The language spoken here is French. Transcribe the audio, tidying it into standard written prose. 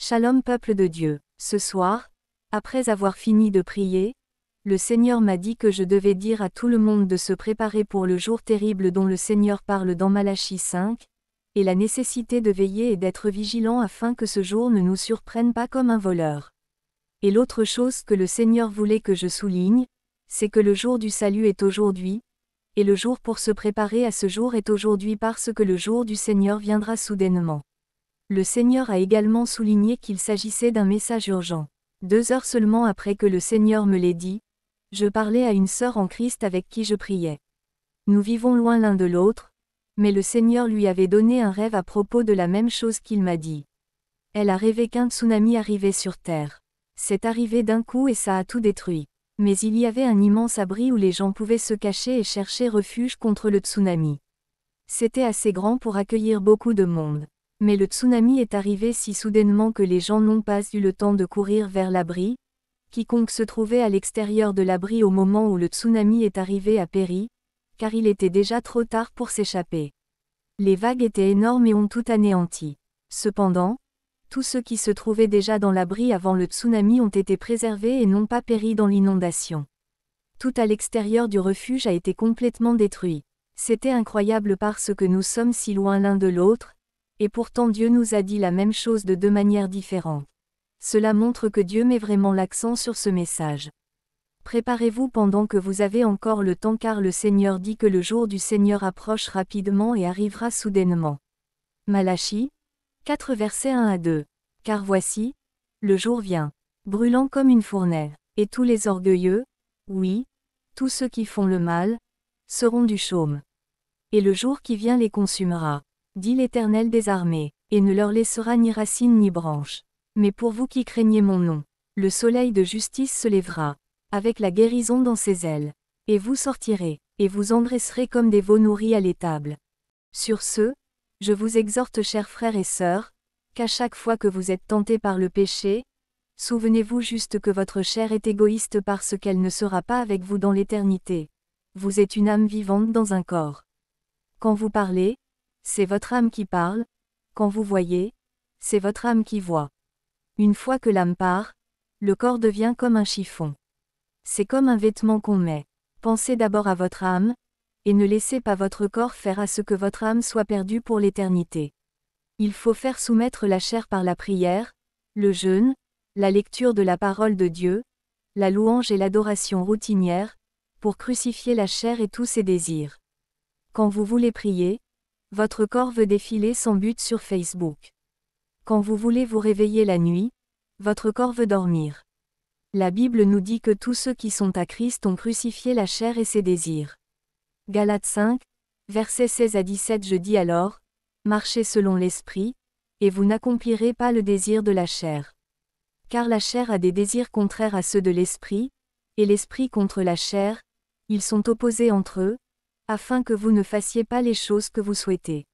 Shalom peuple de Dieu. Ce soir, après avoir fini de prier, le Seigneur m'a dit que je devais dire à tout le monde de se préparer pour le jour terrible dont le Seigneur parle dans Malachie 5, et la nécessité de veiller et d'être vigilant afin que ce jour ne nous surprenne pas comme un voleur. Et l'autre chose que le Seigneur voulait que je souligne, c'est que le jour du salut est aujourd'hui, et le jour pour se préparer à ce jour est aujourd'hui parce que le jour du Seigneur viendra soudainement. Le Seigneur a également souligné qu'il s'agissait d'un message urgent. 2 heures seulement après que le Seigneur me l'ait dit, je parlais à une sœur en Christ avec qui je priais. Nous vivons loin l'un de l'autre, mais le Seigneur lui avait donné un rêve à propos de la même chose qu'il m'a dit. Elle a rêvé qu'un tsunami arrivait sur Terre. C'est arrivé d'un coup et ça a tout détruit. Mais il y avait un immense abri où les gens pouvaient se cacher et chercher refuge contre le tsunami. C'était assez grand pour accueillir beaucoup de monde. Mais le tsunami est arrivé si soudainement que les gens n'ont pas eu le temps de courir vers l'abri. Quiconque se trouvait à l'extérieur de l'abri au moment où le tsunami est arrivé a péri, car il était déjà trop tard pour s'échapper. Les vagues étaient énormes et ont tout anéanti. Cependant, tous ceux qui se trouvaient déjà dans l'abri avant le tsunami ont été préservés et n'ont pas péri dans l'inondation. Tout à l'extérieur du refuge a été complètement détruit. C'était incroyable parce que nous sommes si loin l'un de l'autre, et pourtant Dieu nous a dit la même chose de 2 manières différentes. Cela montre que Dieu met vraiment l'accent sur ce message. Préparez-vous pendant que vous avez encore le temps car le Seigneur dit que le jour du Seigneur approche rapidement et arrivera soudainement. Malachie 4 versets 1 à 2. Car voici, le jour vient, brûlant comme une fournaise, et tous les orgueilleux, oui, tous ceux qui font le mal, seront du chaume. Et le jour qui vient les consumera, dit l'Éternel des armées, et ne leur laissera ni racine ni branche. Mais pour vous qui craignez mon nom, le soleil de justice se lèvera, avec la guérison dans ses ailes. Et vous sortirez, et vous engraisserez comme des veaux nourris à l'étable. Sur ce, je vous exhorte chers frères et sœurs, qu'à chaque fois que vous êtes tentés par le péché, souvenez-vous juste que votre chair est égoïste parce qu'elle ne sera pas avec vous dans l'éternité. Vous êtes une âme vivante dans un corps. Quand vous parlez, c'est votre âme qui parle, quand vous voyez, c'est votre âme qui voit. Une fois que l'âme part, le corps devient comme un chiffon. C'est comme un vêtement qu'on met. Pensez d'abord à votre âme, et ne laissez pas votre corps faire à ce que votre âme soit perdue pour l'éternité. Il faut faire soumettre la chair par la prière, le jeûne, la lecture de la parole de Dieu, la louange et l'adoration routinière, pour crucifier la chair et tous ses désirs. Quand vous voulez prier, votre corps veut défiler sans but sur Facebook. Quand vous voulez vous réveiller la nuit, votre corps veut dormir. La Bible nous dit que tous ceux qui sont à Christ ont crucifié la chair et ses désirs. Galates 5, versets 16 à 17. Je dis alors, marchez selon l'esprit, et vous n'accomplirez pas le désir de la chair. Car la chair a des désirs contraires à ceux de l'esprit, et l'esprit contre la chair, ils sont opposés entre eux, afin que vous ne fassiez pas les choses que vous souhaitez.